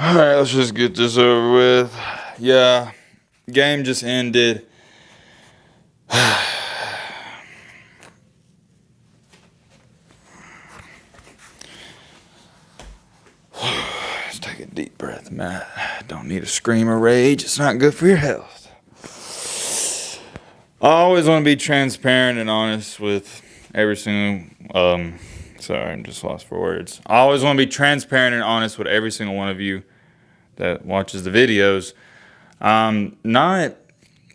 All right, let's just get this over with. Yeah, game just ended. Let's take a deep breath, Matt. Don't need to scream or rage. It's not good for your health. I always want to be transparent and honest with every single. Sorry, I'm just lost for words. I always want to be transparent and honest with every single one of you that watches the videos. I'm not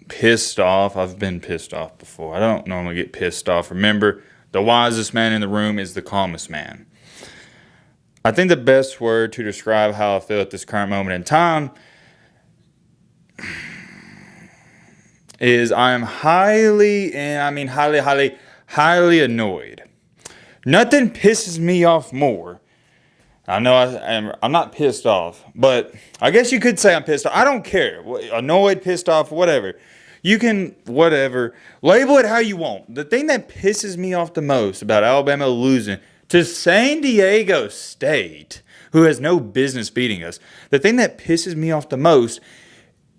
pissed off. I've been pissed off before. I don't normally get pissed off. Remember, the wisest man in the room is the calmest man. I think the best word to describe how I feel at this current moment in time is I am highly annoyed. Nothing pisses me off more. I know I'm not pissed off, but I guess you could say I'm pissed off. I don't care. Annoyed, pissed off, whatever. You can, whatever. Label it how you want. The thing that pisses me off the most about Alabama losing to San Diego State, who has no business beating us, the thing that pisses me off the most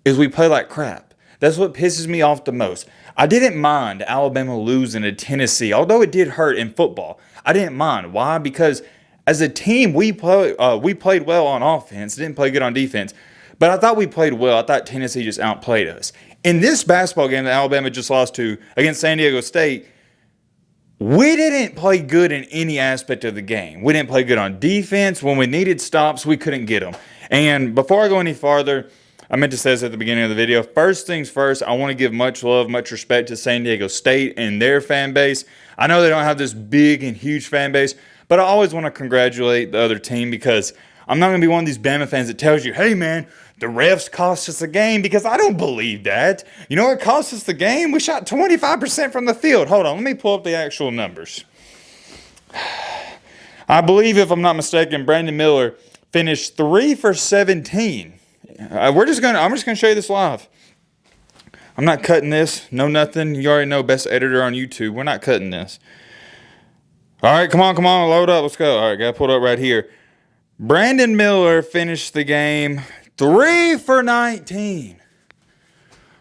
is we play like crap. That's what pisses me off the most. I didn't mind Alabama losing to Tennessee, although it did hurt in football. I didn't mind. Why? Because as a team, we played well on offense, didn't play good on defense. But I thought we played well. I thought Tennessee just outplayed us. In this basketball game that Alabama just lost to against San Diego State, we didn't play good in any aspect of the game. We didn't play good on defense. When we needed stops, we couldn't get them. And before I go any farther, I meant to say this at the beginning of the video. First things first, I want to give much love, much respect to San Diego State and their fan base. I know they don't have this big and huge fan base, but I always want to congratulate the other team because I'm not going to be one of these Bama fans that tells you, hey man, the refs cost us a game, because I don't believe that. You know what cost us the game? We shot 25% from the field. Hold on, let me pull up the actual numbers. I believe, if I'm not mistaken, Brandon Miller finished 3 for 17. I'm just gonna show you this live. I'm not cutting this. No nothing. You already know, best editor on YouTube. We're not cutting this. All right, come on, load up. Let's go. All right, got it pulled up right here. Brandon Miller finished the game 3 for 19.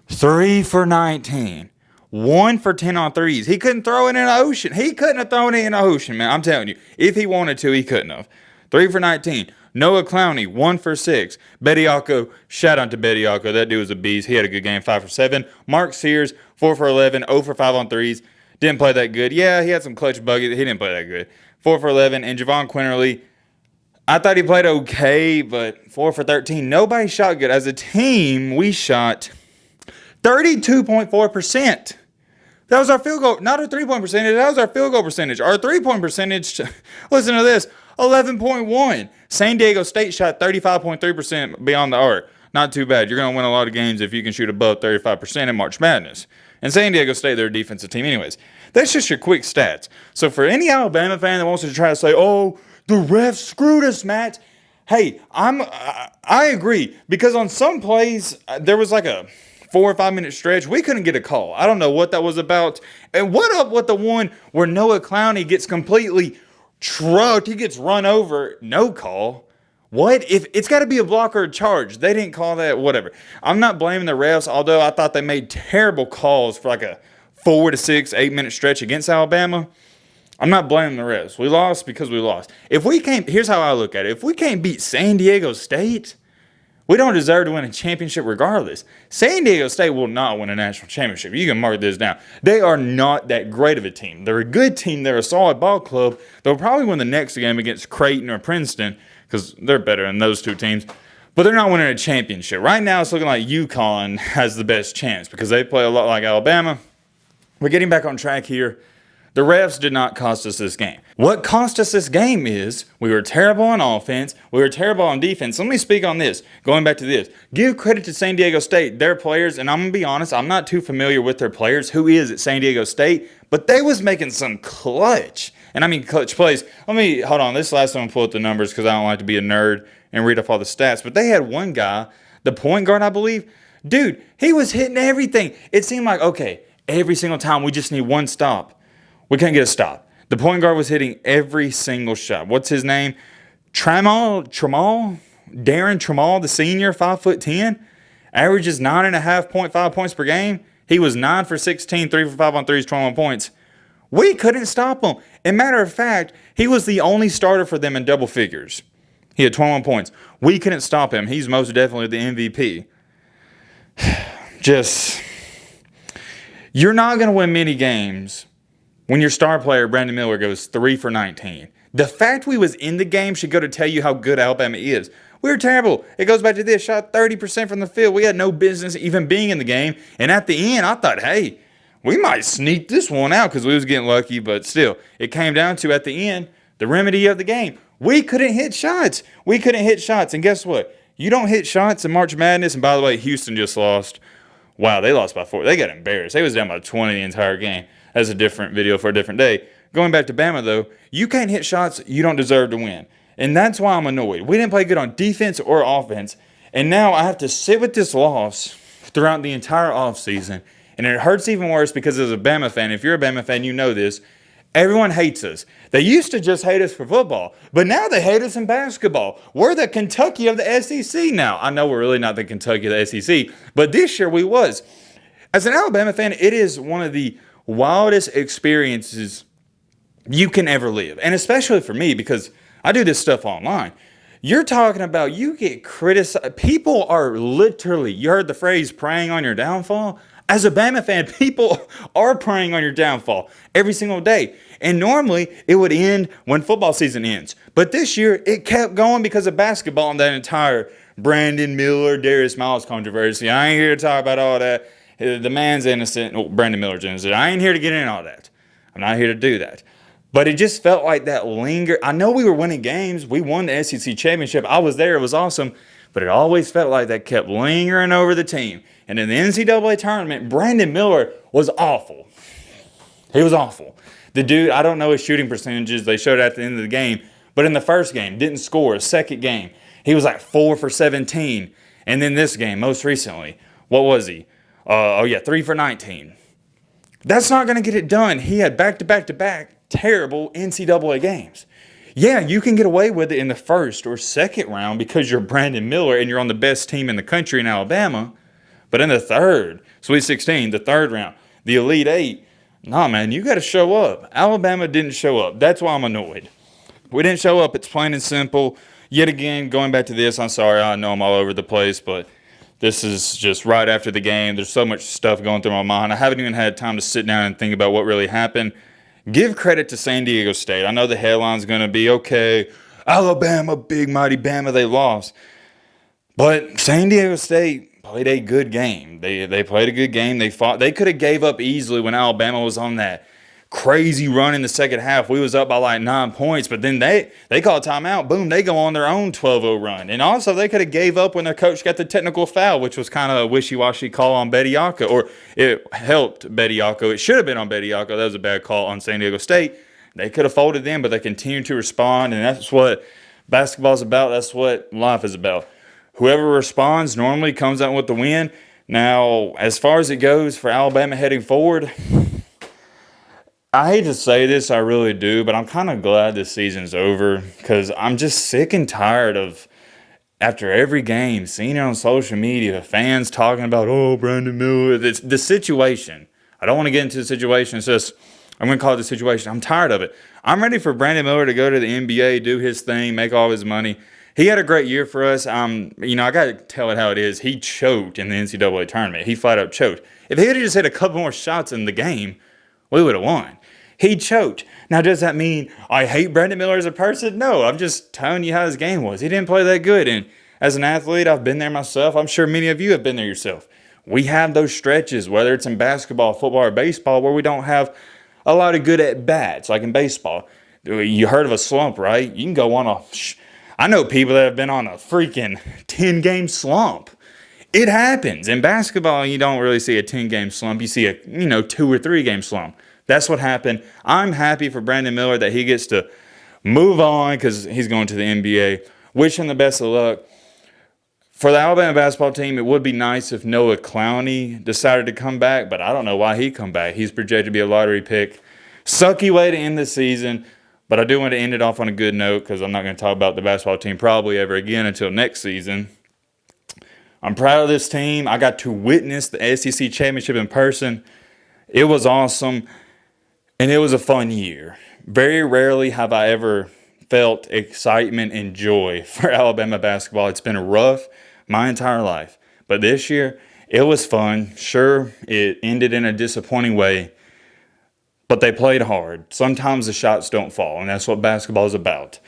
3 for 19. 1 for 10 on threes. He couldn't throw it in the ocean. He couldn't have thrown it in the ocean, man. I'm telling you. If he wanted to, he couldn't have. 3 for 19. Noah Clowney, 1 for 6. Bediako, shout out to Bediako. That dude was a beast. He had a good game, 5 for 7. Mark Sears, 4 for 11, 0 for 5 on threes. Didn't play that good. Yeah, he had some clutch buckets. He didn't play that good. 4 for 11. And Javon Quinterly, I thought he played okay, but 4 for 13. Nobody shot good. As a team, we shot 32.4%. That was our field goal, not our three-point percentage. That was our field goal percentage. Our three-point percentage, listen to this, 11.1. San Diego State shot 35.3% beyond the arc. Not too bad. You're going to win a lot of games if you can shoot above 35% in March Madness. And San Diego State, they're a defensive team anyways. That's just your quick stats. So for any Alabama fan that wants to try to say, oh, the refs screwed us, Matt. Hey, I agree. Because on some plays, there was like a 4 or 5 minute stretch, we couldn't get a call. I don't know what that was about. And what up with the one where Noah Clowney gets completely trucked? He gets run over, no call. What? If it's got to be a block or a charge. They didn't call that, whatever. I'm not blaming the refs, although I thought they made terrible calls for like a 4 to 6, 8 minute stretch against Alabama. I'm not blaming the refs. We lost because we lost. If we can't, here's how I look at it. If we can't beat San Diego State, we don't deserve to win a championship regardless. San Diego State will not win a national championship. You can mark this down. They are not that great of a team. They're a good team. They're a solid ball club. They'll probably win the next game against Creighton or Princeton because they're better than those two teams. But they're not winning a championship. Right now, it's looking like UConn has the best chance because they play a lot like Alabama. We're getting back on track here. The refs did not cost us this game. What cost us this game is we were terrible on offense. We were terrible on defense. Let me speak on this. Going back to this. Give credit to San Diego State. Their players, and I'm going to be honest, I'm not too familiar with their players. Who is at San Diego State? But they was making some clutch. And I mean clutch plays. Hold on. This last one, pull up the numbers because I don't like to be a nerd and read off all the stats. But they had one guy, the point guard, I believe. Dude, he was hitting everything. It seemed like, okay, every single time we just need one stop. We couldn't get a stop. The point guard was hitting every single shot. What's his name? Tramal? Darren Trammell, the senior, 5'10", averages 9.5 points per game. He was 9 for 16, 3 for 5 on threes, 21 points. We couldn't stop him. And matter of fact, he was the only starter for them in double figures. He had 21 points. We couldn't stop him. He's most definitely the MVP. You're not going to win many games when your star player, Brandon Miller, goes 3 for 19. The fact we was in the game should go to tell you how good Alabama is. We were terrible. It goes back to this. Shot 30% from the field. We had no business even being in the game. And at the end, I thought, hey, we might sneak this one out because we was getting lucky. But still, it came down to, at the end, the remedy of the game. We couldn't hit shots. And guess what? You don't hit shots in March Madness. And by the way, Houston just lost. Wow, they lost by 4. They got embarrassed. They was down by 20 the entire game. That's a different video for a different day. Going back to Bama, though, you can't hit shots. You don't deserve to win. And that's why I'm annoyed. We didn't play good on defense or offense. And now I have to sit with this loss throughout the entire offseason. And it hurts even worse because as a Bama fan, if you're a Bama fan, you know this, everyone hates us. They used to just hate us for football, but now they hate us in basketball. We're the Kentucky of the SEC now. I know we're really not the Kentucky of the SEC, but this year we was. As an Alabama fan, it is one of the wildest experiences you can ever live. And especially for me, because I do this stuff online. You're talking about you get criticized. People are literally, you heard the phrase, preying on your downfall. As a Bama fan, people are preying on your downfall every single day. And normally, it would end when football season ends. But this year, it kept going because of basketball and that entire Brandon Miller, Darius Miles controversy. I ain't here to talk about all that. The man's innocent. Well, Brandon Miller's innocent. I ain't here to get into all that. I'm not here to do that. But it just felt like that lingered. I know we were winning games. We won the SEC championship. I was there. It was awesome. But it always felt like that kept lingering over the team. And in the NCAA tournament, Brandon Miller was awful. He was awful. The dude, I don't know his shooting percentages. They showed at the end of the game. But in the first game, didn't score. Second game, he was like 4 for 17. And then this game, most recently, what was he? 3 for 19. That's not going to get it done. He had back-to-back-to-back terrible NCAA games. Yeah, you can get away with it in the first or second round because you're Brandon Miller and you're on the best team in the country in Alabama. But in the third, Sweet 16, the third round, the Elite Eight, nah, man, you got to show up. Alabama didn't show up. That's why I'm annoyed. We didn't show up. It's plain and simple. Yet again, going back to this, I'm sorry. I know I'm all over the place, but this is just right after the game. There's so much stuff going through my mind. I haven't even had time to sit down and think about what really happened. Give credit to San Diego State. I know the headline's going to be, okay, Alabama, big mighty Bama, they lost. But San Diego State played a good game. They played a good game. They fought. They could have gave up easily when Alabama was on that crazy run in the second half. We was up by like 9 points, but then they call a timeout. Boom, they go on their own 12-0 run. And also they could have gave up when their coach got the technical foul, which was kind of a wishy-washy call on Bediako, or it helped Bediako. It should have been on Bediako. That was a bad call on San Diego State. They could have folded them, but they continued to respond, and that's what basketball's about. That's what life is about. Whoever responds normally comes out with the win. Now, as far as it goes for Alabama heading forward, I hate to say this, I really do, but I'm kind of glad this season's over because I'm just sick and tired of, after every game, seeing it on social media, fans talking about, oh, Brandon Miller, the situation. I don't want to get into the situation. It's just, I'm going to call it the situation. I'm tired of it. I'm ready for Brandon Miller to go to the NBA, do his thing, make all his money. He had a great year for us. I got to tell it how it is. He choked in the NCAA tournament. He flat out choked. If he had just hit a couple more shots in the game, we would have won. He choked. Now, does that mean I hate Brandon Miller as a person? No, I'm just telling you how his game was. He didn't play that good. And as an athlete, I've been there myself. I'm sure many of you have been there yourself. We have those stretches, whether it's in basketball, football, or baseball, where we don't have a lot of good at-bats, like in baseball. You heard of a slump, right? You can go on I know people that have been on a freaking 10-game slump. It happens. In basketball, you don't really see a 10-game slump. You see a 2 or 3 game slump. That's what happened. I'm happy for Brandon Miller that he gets to move on because he's going to the NBA. Wish him the best of luck. For the Alabama basketball team, it would be nice if Noah Clowney decided to come back, but I don't know why he come back. He's projected to be a lottery pick. Sucky way to end the season. But I do want to end it off on a good note because I'm not going to talk about the basketball team probably ever again until next season. I'm proud of this team. I got to witness the SEC championship in person. It was awesome, and it was a fun year. Very rarely have I ever felt excitement and joy for Alabama basketball. It's been rough my entire life, but this year it was fun. Sure, it ended in a disappointing way, but they played hard. Sometimes the shots don't fall, and that's what basketball is about.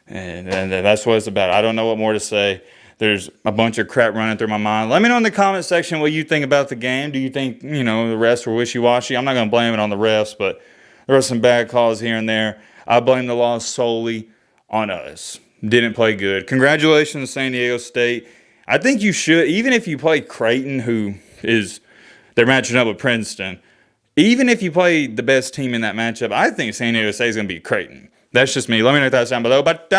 And that's what it's about. I don't know what more to say. There's a bunch of crap running through my mind. Let me know in the comment section what you think about the game. Do you think, the refs were wishy-washy? I'm not going to blame it on the refs, but there were some bad calls here and there. I blame the loss solely on us. Didn't play good. Congratulations to San Diego State. I think you should, even if you play Creighton, they're matching up with Princeton. Even if you play the best team in that matchup, I think San Diego State is going to beat Creighton. That's just me. Let me know your thoughts down below. But